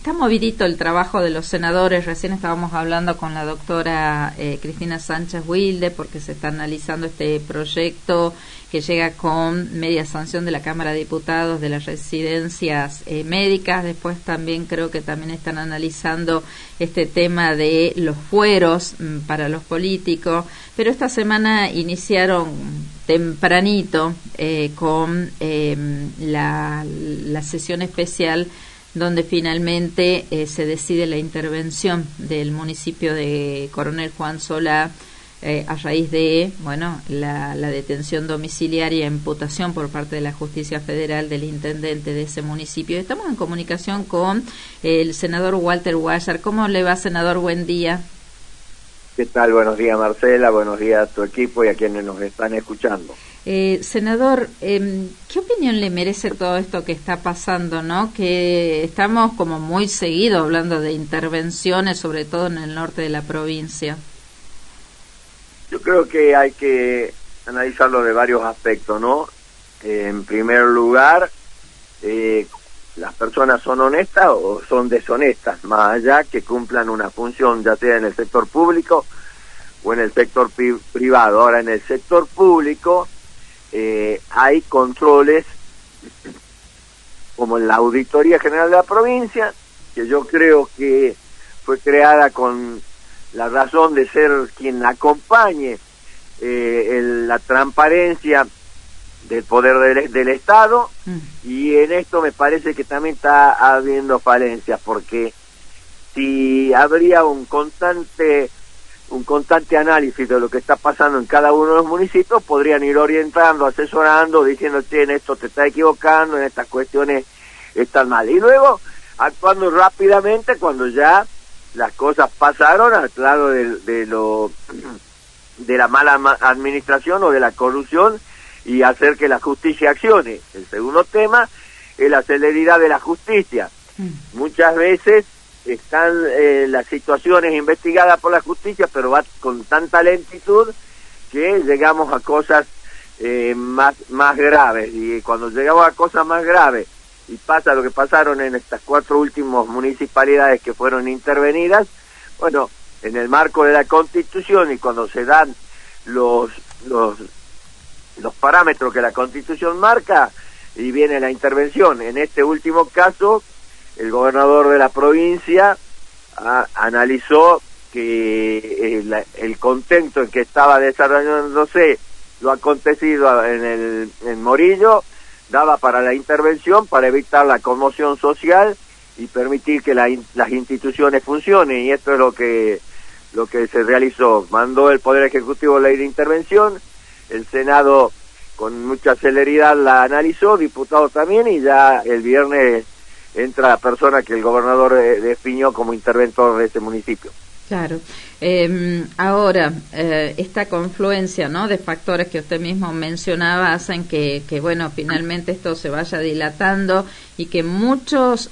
está movidito el trabajo de los senadores. Recién estábamos hablando con la doctora Cristina Sánchez Wilde porque se está analizando este proyecto que llega con media sanción de la Cámara de Diputados de las residencias médicas. Después también creo que también están analizando este tema de los fueros para los políticos. Pero esta semana iniciaron tempranito con la sesión especial donde finalmente se decide la intervención del municipio de Coronel Juan Solá a raíz de la detención domiciliaria e imputación por parte de la Justicia Federal del intendente de ese municipio. Estamos en comunicación con el senador Walter Guayar. ¿Cómo le va, senador? Buen día. ¿Qué tal? Buenos días, Marcela, buenos días a tu equipo y a quienes nos están escuchando. Senador, ¿qué opinión le merece todo esto que está pasando, no? Que estamos como muy seguido hablando de intervenciones, sobre todo en el norte de la provincia. Yo creo que hay que analizarlo de varios aspectos, ¿no? En primer lugar, las personas son honestas o son deshonestas, más allá que cumplan una función, ya sea en el sector público o en el sector privado. Ahora, en el sector público hay controles, como en la Auditoría General de la Provincia, que yo creo que fue creada con la razón de ser quien acompañe la transparencia del poder del Estado, y en esto me parece que también está habiendo falencias, porque si habría un constante análisis de lo que está pasando en cada uno de los municipios, podrían ir orientando, asesorando, diciendo, en esto te está equivocando, en estas cuestiones están mal, y luego actuando rápidamente cuando ya las cosas pasaron al plano de la mala administración o de la corrupción, y hacer que la justicia accione. El segundo tema es la celeridad de la justicia. Muchas veces están las situaciones investigadas por la justicia, pero va con tanta lentitud que llegamos a cosas más graves, y cuando llegamos a cosas más graves y pasa lo que pasaron en estas 4 últimas municipalidades que fueron intervenidas, en el marco de la Constitución, y cuando se dan los parámetros que la Constitución marca, y viene la intervención. En este último caso, el gobernador de la provincia analizó que el contexto en que estaba desarrollándose lo acontecido en Morillo daba para la intervención, para evitar la conmoción social y permitir que las instituciones funcionen, y esto es lo que se realizó. Mandó el Poder Ejecutivo ley de intervención, el Senado con mucha celeridad la analizó, diputados también, y ya el viernes entra la persona que el gobernador definió como interventor de ese municipio. Claro. Ahora, esta confluencia, ¿no?, de factores que usted mismo mencionaba hacen que finalmente esto se vaya dilatando y que muchos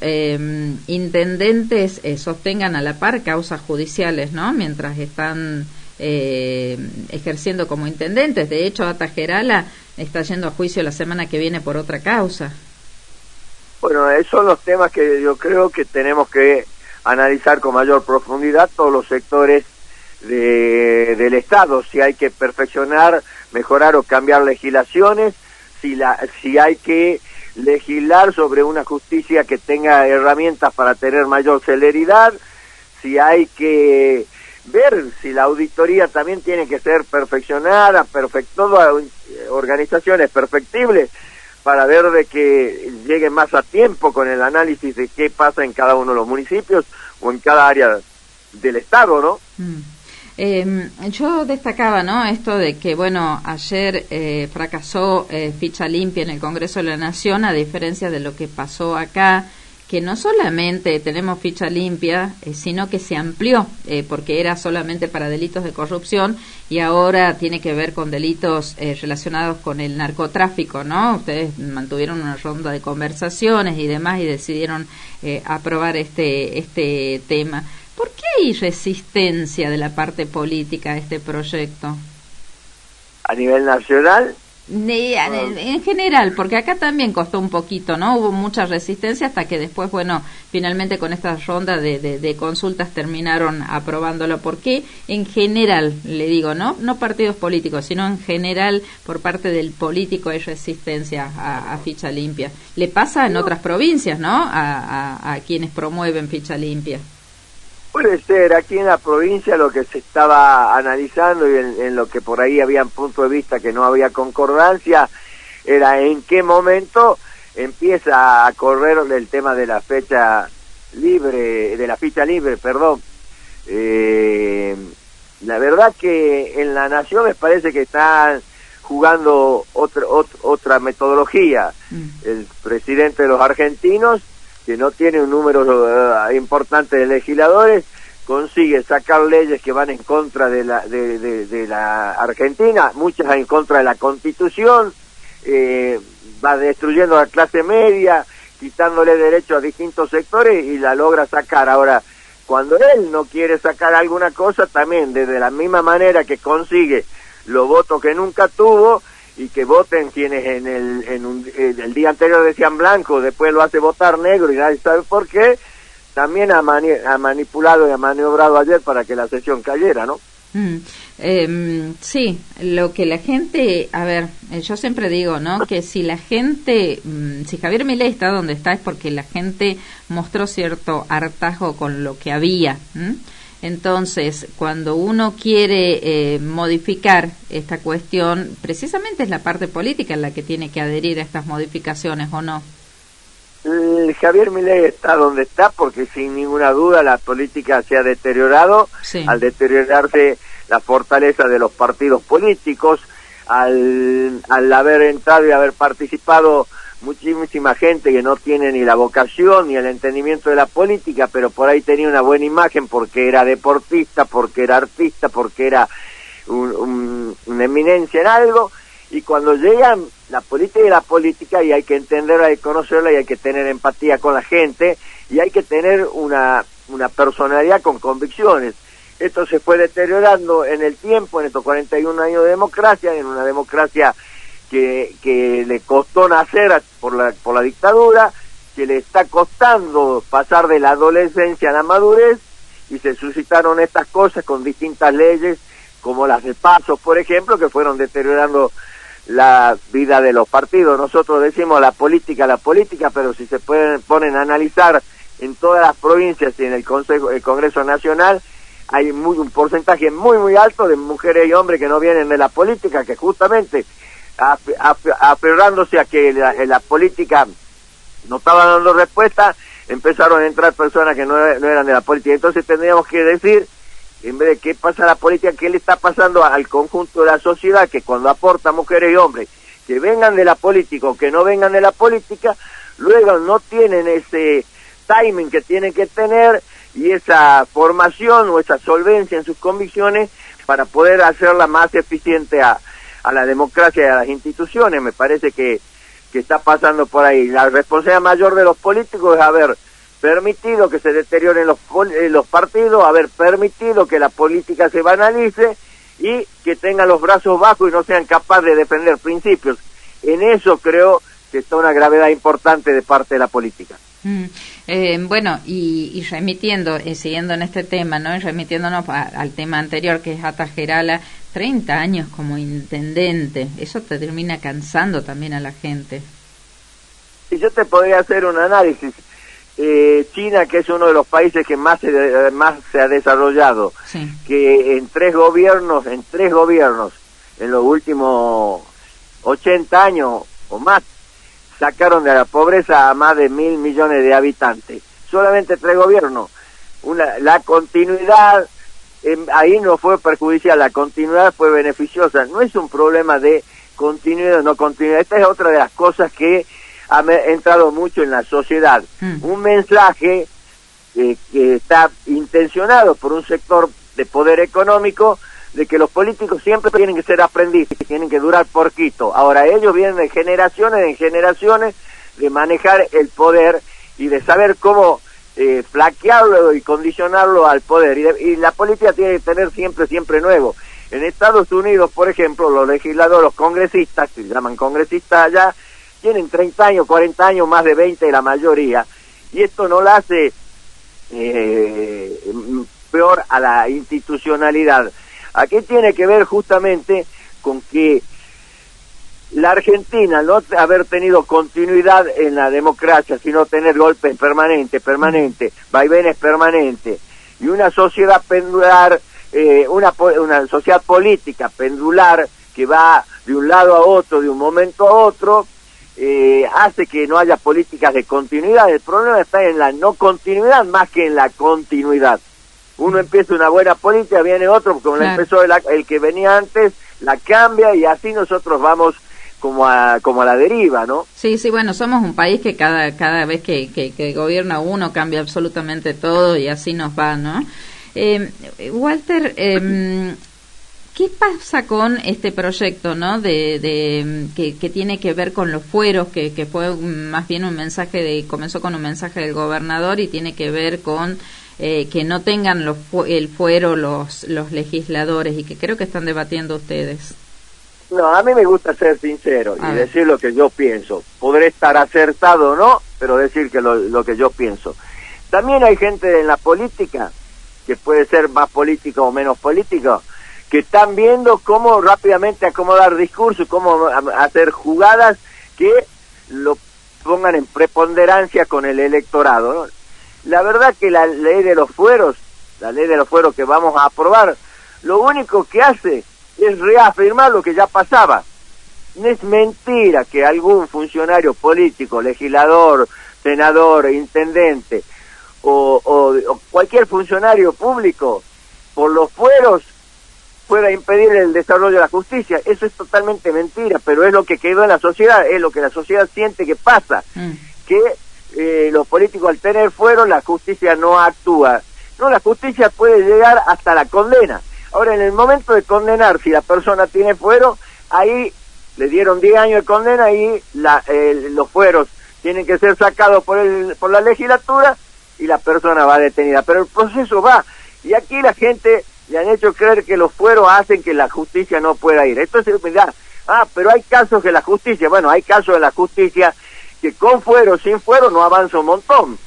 intendentes sostengan a la par causas judiciales, ¿no?, mientras están ejerciendo como intendentes. De hecho, Ata Gerala está yendo a juicio la semana que viene por otra causa. Bueno, esos son los temas que yo creo que tenemos que analizar con mayor profundidad, todos los sectores del Estado, si hay que perfeccionar, mejorar o cambiar legislaciones, si hay que legislar sobre una justicia que tenga herramientas para tener mayor celeridad, si hay que ver si la auditoría también tiene que ser perfeccionada, todas organizaciones perfectibles, para ver de que lleguen más a tiempo con el análisis de qué pasa en cada uno de los municipios o en cada área del Estado, ¿no? Yo destacaba, ¿no?, esto de que, ayer fracasó ficha limpia en el Congreso de la Nación, a diferencia de lo que pasó acá, que no solamente tenemos ficha limpia, sino que se amplió, porque era solamente para delitos de corrupción y ahora tiene que ver con delitos relacionados con el narcotráfico, ¿no? Ustedes mantuvieron una ronda de conversaciones y demás y decidieron aprobar este tema. ¿Por qué hay resistencia de la parte política a este proyecto? A nivel nacional En general, porque acá también costó un poquito, ¿no? Hubo mucha resistencia hasta que después, bueno, finalmente con esta ronda de consultas terminaron aprobándolo. ¿Por qué? En general, le digo, no partidos políticos, sino en general por parte del político hay resistencia a ficha limpia. Le pasa en otras provincias, ¿no? A quienes promueven ficha limpia. Puede ser, aquí en la provincia lo que se estaba analizando y en lo que por ahí habían puntos de vista que no había concordancia, era en qué momento empieza a correr el tema de la ficha libre, perdón. La verdad que en la Nación me parece que están jugando otra metodología. El presidente de los argentinos, que no tiene un número importante de legisladores, consigue sacar leyes que van en contra de la Argentina, muchas en contra de la Constitución, va destruyendo a la clase media, quitándole derechos a distintos sectores y la logra sacar. Ahora, cuando él no quiere sacar alguna cosa, también desde la misma manera que consigue los votos que nunca tuvo, y que voten quienes el día anterior decían blanco, después lo hace votar negro y nadie sabe por qué, también ha manipulado y ha maniobrado ayer para que la sesión cayera, ¿no? Sí, lo que la gente, a ver, yo siempre digo, ¿no? Que si la gente, si Javier Milei está donde está es porque la gente mostró cierto hartazgo con lo que había. Entonces, cuando uno quiere modificar esta cuestión, precisamente es la parte política la que tiene que adherir a estas modificaciones, ¿o no? Javier Milei está donde está porque sin ninguna duda la política se ha deteriorado, sí. Al deteriorarse la fortaleza de los partidos políticos, al haber entrado y haber participado muchísima gente que no tiene ni la vocación ni el entendimiento de la política, pero por ahí tenía una buena imagen porque era deportista, porque era artista, porque era una eminencia en algo, y cuando llegan la política y hay que entenderla, hay que conocerla y hay que tener empatía con la gente y hay que tener una personalidad con convicciones. Esto se fue deteriorando en el tiempo, en estos 41 años de democracia, en una democracia que le costó nacer por la dictadura, que le está costando pasar de la adolescencia a la madurez, y se suscitaron estas cosas con distintas leyes, como las de pasos, por ejemplo, que fueron deteriorando la vida de los partidos. Nosotros decimos la política, pero si se ponen a analizar en todas las provincias y en el Congreso Nacional, hay un porcentaje muy alto de mujeres y hombres que no vienen de la política, que justamente aferrándose a que la política no estaba dando respuesta, empezaron a entrar personas que no eran de la política. Entonces tendríamos que decir, en vez de qué pasa a la política, qué le está pasando al conjunto de la sociedad, que cuando aporta mujeres y hombres que vengan de la política o que no vengan de la política, luego no tienen ese timing que tienen que tener y esa formación o esa solvencia en sus convicciones para poder hacerla más eficiente a la democracia y a las instituciones. Me parece que está pasando por ahí. La responsabilidad mayor de los políticos es haber permitido que se deterioren los partidos, haber permitido que la política se banalice y que tengan los brazos bajos y no sean capaces de defender principios. En eso creo que está una gravedad importante de parte de la política. Bueno, y remitiendo, siguiendo en este tema, ¿no? Y remitiéndonos al tema anterior, que es Ata Gerala, 30 años como intendente, eso te termina cansando también a la gente. Y yo te podría hacer un análisis. China, que es uno de los países que más se ha desarrollado, sí. Que en tres gobiernos, en los últimos 80 años o más, sacaron de la pobreza a más de 1.000 millones de habitantes. Solamente 3 gobiernos. La continuidad, ahí no fue perjudicial, la continuidad fue beneficiosa. No es un problema de continuidad o no continuidad. Esta es otra de las cosas que ha entrado mucho en la sociedad. Un mensaje que está intencionado por un sector de poder económico, de que los políticos siempre tienen que ser aprendices, tienen que durar poquito. Ahora, ellos vienen de generaciones en generaciones de manejar el poder y de saber cómo flaquearlo y condicionarlo al poder. Y la política tiene que tener siempre nuevo. En Estados Unidos, por ejemplo, los legisladores, los congresistas, que se llaman congresistas allá, tienen 30 años, 40 años, más de 20 la mayoría, y esto no la hace peor a la institucionalidad. Aquí tiene que ver justamente con que la Argentina, no haber tenido continuidad en la democracia, sino tener golpes permanentes, vaivenes permanentes, y una sociedad pendular, una sociedad política pendular que va de un lado a otro, de un momento a otro, hace que no haya políticas de continuidad. El problema está en la no continuidad más que en la continuidad. Uno empieza una buena política, viene otro, como la empezó el que venía antes, la cambia, y así nosotros vamos como a la deriva, ¿no? Sí, bueno, somos un país que cada vez que gobierna uno cambia absolutamente todo, y así nos va, ¿no? Walter, ¿qué pasa con este proyecto, no? Que tiene que ver con los fueros, que fue más bien un mensaje comenzó con un mensaje del gobernador, y tiene que ver con que no tengan el fuero los legisladores, y que creo que están debatiendo ustedes. No, a mí me gusta ser sincero y decir lo que yo pienso. Podré estar acertado o no, pero decir que lo que yo pienso. También hay gente en la política, que puede ser más político o menos político, que están viendo cómo rápidamente acomodar discursos, cómo hacer jugadas que lo pongan en preponderancia con el electorado, ¿no? La verdad que la ley de los fueros que vamos a aprobar, lo único que hace es reafirmar lo que ya pasaba. No es mentira que algún funcionario político, legislador, senador, intendente o cualquier funcionario público, por los fueros, pueda impedir el desarrollo de la justicia. Eso es totalmente mentira, pero es lo que quedó en la sociedad, es lo que la sociedad siente que pasa, que los políticos, al tener fuero, la justicia no actúa. No, la justicia puede llegar hasta la condena. Ahora, en el momento de condenar, si la persona tiene fuero, ahí le dieron 10 años de condena y los fueros tienen que ser sacados por la legislatura y la persona va detenida. Pero el proceso va. Y aquí la gente le han hecho creer que los fueros hacen que la justicia no pueda ir. Entonces, mirá, pero hay casos que la justicia, hay casos de la justicia que con fuero, sin fuero, no avanza un montón.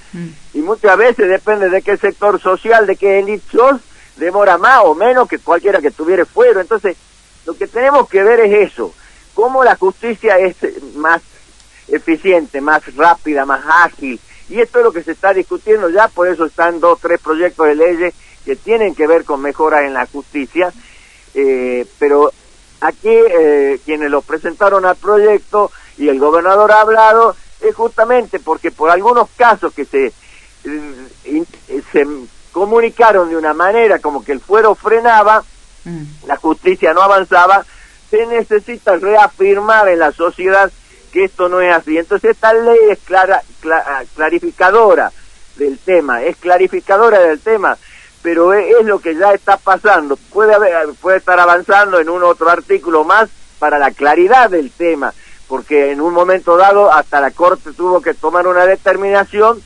Y muchas veces depende de qué sector social, de qué élite sos, demora más o menos que cualquiera que tuviera fuero. Entonces, lo que tenemos que ver es eso, cómo la justicia es más eficiente, más rápida, más ágil, y esto es lo que se está discutiendo ya. Por eso están 2 o 3 proyectos de leyes que tienen que ver con mejoras en la justicia, pero aquí quienes lo presentaron al proyecto y el gobernador ha hablado, es justamente porque por algunos casos que se comunicaron de una manera como que el fuero frenaba, la justicia no avanzaba, se necesita reafirmar en la sociedad que esto no es así. Entonces esta ley es clarificadora del tema, pero es lo que ya está pasando. Puede estar avanzando en un otro artículo más para la claridad del tema, porque en un momento dado hasta la Corte tuvo que tomar una determinación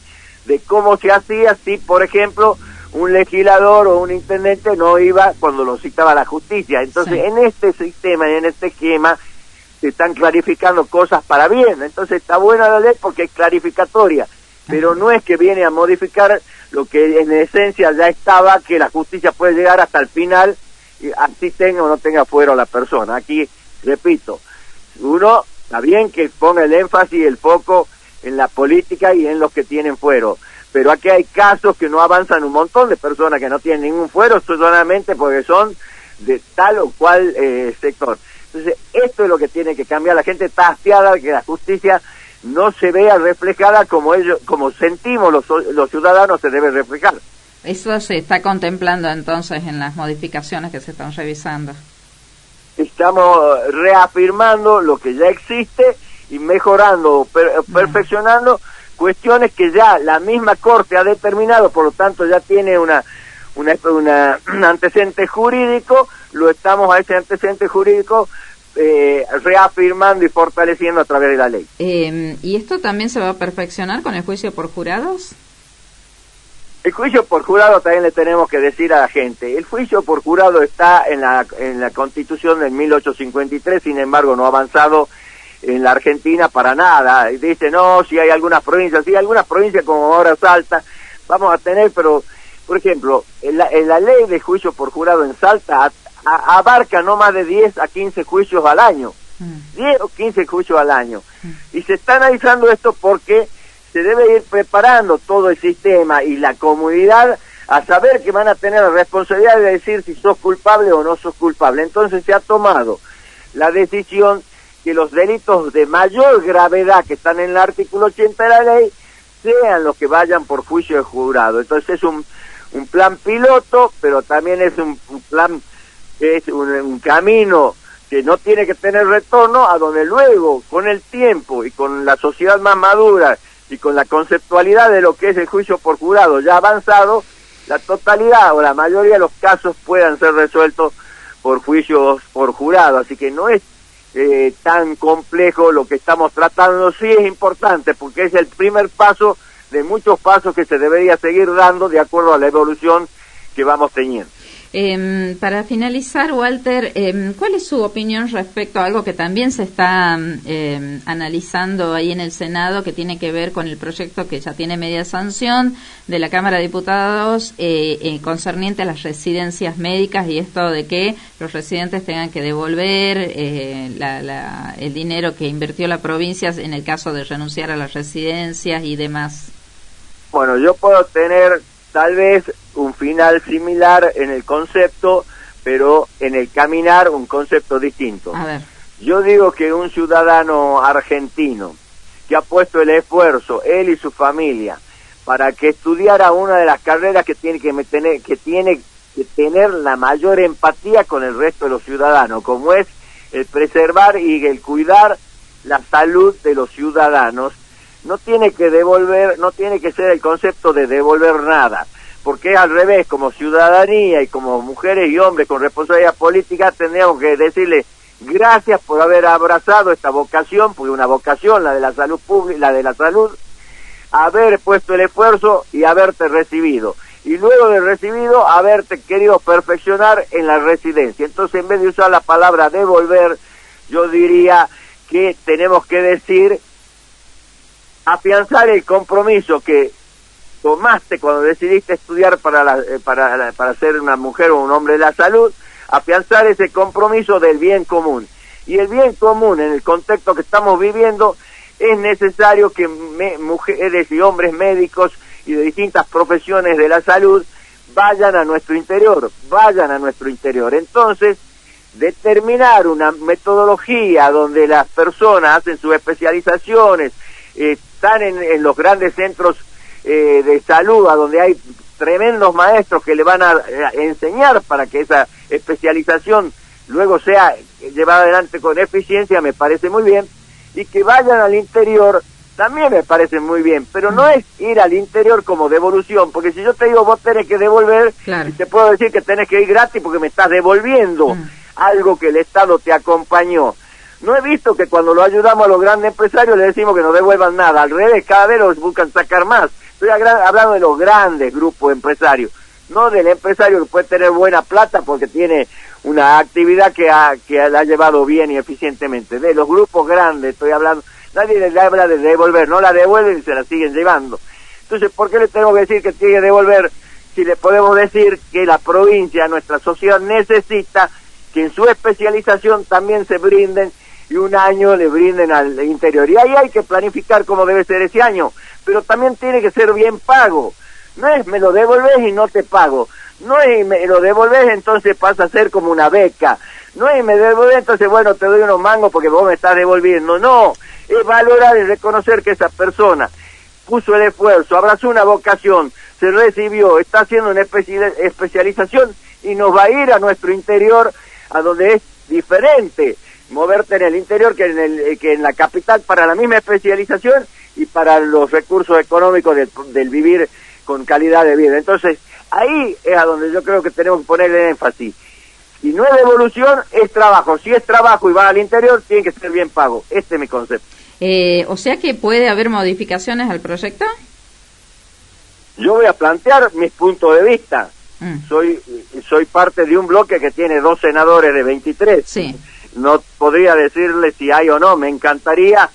de cómo se hacía si, por ejemplo, un legislador o un intendente no iba cuando lo citaba la justicia. Entonces, en este sistema y en este esquema se están clarificando cosas para bien. Entonces, está buena la ley porque es clarificatoria, pero no es que viene a modificar lo que en esencia ya estaba, que la justicia puede llegar hasta el final, y así tenga o no tenga fuero la persona. Aquí, repito, uno está bien que ponga el énfasis y el foco en la política y en los que tienen fuero, pero aquí hay casos que no avanzan, un montón de personas que no tienen ningún fuero solamente porque son de tal o cual sector. Entonces, esto es lo que tiene que cambiar. La gente está hastiada de que la justicia no se vea reflejada como sentimos los ciudadanos se debe reflejar. Eso se está contemplando entonces en las modificaciones que se están revisando. Estamos reafirmando lo que ya existe y mejorando, perfeccionando cuestiones que ya la misma Corte ha determinado, por lo tanto ya tiene un antecedente jurídico. Lo estamos a ese antecedente jurídico reafirmando y fortaleciendo a través de la ley. ¿Y esto también se va a perfeccionar con el juicio por jurados? El juicio por jurado también le tenemos que decir a la gente. El juicio por jurado está en la Constitución del 1853, sin embargo no ha avanzado en la Argentina para nada. Dice, no, si hay algunas provincias como ahora Salta, vamos a tener, pero, por ejemplo, en la ley de juicio por jurado en Salta abarca no más de 10 a 15 juicios al año. 10 o 15 juicios al año. Y se está analizando esto porque se debe ir preparando todo el sistema y la comunidad a saber que van a tener la responsabilidad de decir si sos culpable o no sos culpable. Entonces se ha tomado la decisión que los delitos de mayor gravedad que están en el artículo 80 de la ley sean los que vayan por juicio de jurado. Entonces es un plan piloto, pero también es un plan, es un camino que no tiene que tener retorno, a donde luego, con el tiempo y con la sociedad más madura y con la conceptualidad de lo que es el juicio por jurado ya avanzado, la totalidad o la mayoría de los casos puedan ser resueltos por juicios por jurado. Así que no es tan complejo lo que estamos tratando. Sí es importante porque es el primer paso de muchos pasos que se debería seguir dando de acuerdo a la evolución que vamos teniendo. Para finalizar, Walter, ¿cuál es su opinión respecto a algo que también se está analizando ahí en el Senado, que tiene que ver con el proyecto que ya tiene media sanción de la Cámara de Diputados concerniente a las residencias médicas y esto de que los residentes tengan que devolver el dinero que invirtió la provincia en el caso de renunciar a las residencias y demás? Bueno, yo puedo tener tal vez un final similar en el concepto, pero en el caminar un concepto distinto. A ver. Yo digo que un ciudadano argentino que ha puesto el esfuerzo, él y su familia, para que estudiara una de las carreras que tiene que tener la mayor empatía con el resto de los ciudadanos, como es el preservar y el cuidar la salud de los ciudadanos, no tiene que ser el concepto de devolver nada, porque es al revés. Como ciudadanía y como mujeres y hombres con responsabilidad política tendríamos que decirle gracias por haber abrazado esta vocación, porque una vocación, la de la salud pública, la de la salud, haber puesto el esfuerzo y haberte recibido, y luego de recibido haberte querido perfeccionar en la residencia. Entonces, en vez de usar la palabra devolver, yo diría que tenemos que decir afianzar el compromiso que tomaste cuando decidiste estudiar para ser una mujer o un hombre de la salud, afianzar ese compromiso del bien común. Y el bien común, en el contexto que estamos viviendo, es necesario que mujeres y hombres médicos y de distintas profesiones de la salud vayan a nuestro interior. Entonces, determinar una metodología donde las personas hacen sus especializaciones, están en los grandes centros de salud, a donde hay tremendos maestros que le van a enseñar para que esa especialización luego sea llevada adelante con eficiencia, me parece muy bien. Y que vayan al interior también me parece muy bien, pero no es ir al interior como devolución, porque si yo te digo vos tenés que devolver, claro, y te puedo decir que tenés que ir gratis porque me estás devolviendo algo que el Estado te acompañó. No he visto que cuando lo ayudamos a los grandes empresarios le decimos que no devuelvan nada, al revés, cada vez los buscan sacar más. Estoy hablando de los grandes grupos empresarios, no del empresario que puede tener buena plata porque tiene una actividad que la ha llevado bien y eficientemente. De los grupos grandes estoy hablando. Nadie le habla de devolver, no la devuelven y se la siguen llevando. Entonces, ¿por qué le tengo que decir que tiene que devolver si le podemos decir que la provincia, nuestra sociedad, necesita que en su especialización también se brinden y un año le brinden al interior? Y ahí hay que planificar cómo debe ser ese año, pero también tiene que ser bien pago. No es me lo devolves y no te pago, no es me lo devolves entonces pasa a ser como una beca, no es me devolves entonces bueno te doy unos mangos porque vos me estás devolviendo, no, es valorar y reconocer que esa persona puso el esfuerzo, abrazó una vocación, se recibió, está haciendo una especialización y nos va a ir a nuestro interior, a donde es diferente moverte en el interior que en la capital para la misma especialización y para los recursos económicos del vivir con calidad de vida. Entonces, ahí es a donde yo creo que tenemos que ponerle énfasis. Si no es devolución, es trabajo. Si es trabajo y va al interior, tiene que ser bien pago. Este es mi concepto. O sea que puede haber modificaciones al proyecto. Yo voy a plantear mis puntos de vista. Soy parte de un bloque que tiene 2 senadores de 23. Sí. No podría decirle si hay o no. Me encantaría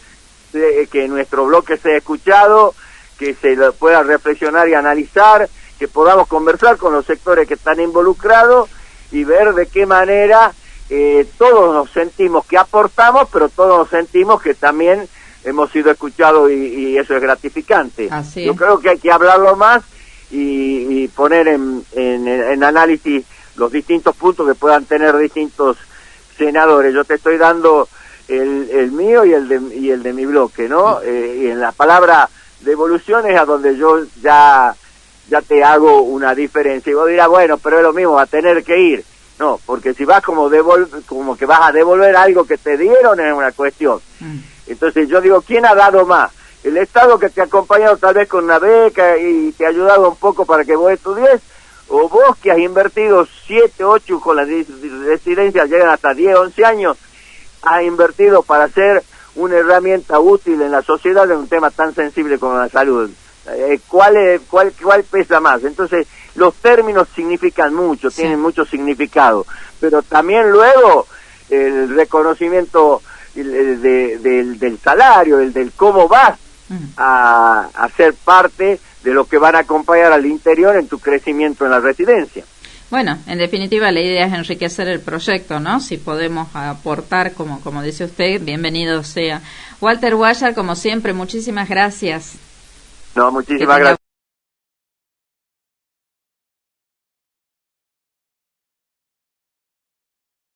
que nuestro bloque sea escuchado, que se lo pueda reflexionar y analizar, que podamos conversar con los sectores que están involucrados y ver de qué manera todos nos sentimos que aportamos, pero todos nos sentimos que también hemos sido escuchados y eso es gratificante. Así Yo es. creo que hay que hablarlo más y poner en análisis los distintos puntos que puedan tener distintos senadores. Yo te estoy dando el mío y el de mi bloque, ¿no? Y en la palabra devolución es a donde yo ya te hago una diferencia. Y vos dirás, bueno, pero es lo mismo, va a tener que ir. No, porque si vas como que vas a devolver algo que te dieron es una cuestión. Entonces yo digo, ¿quién ha dado más? ¿El Estado que te ha acompañado tal vez con una beca y te ha ayudado un poco para que vos estudies? ¿O vos que has invertido 7, 8 con las residencias, llegan hasta 10, 11 años, has invertido para ser una herramienta útil en la sociedad en un tema tan sensible como la salud? ¿Cuál pesa más? Entonces, los términos significan mucho, sí, tienen mucho significado, pero también luego el reconocimiento del salario, del cómo vas a ser parte de lo que van a acompañar al interior en tu crecimiento en la residencia. Bueno, en definitiva la idea es enriquecer el proyecto, ¿no? Si podemos aportar, como dice usted, bienvenido sea. Walter Guayar, como siempre, muchísimas gracias. No, muchísimas gracias.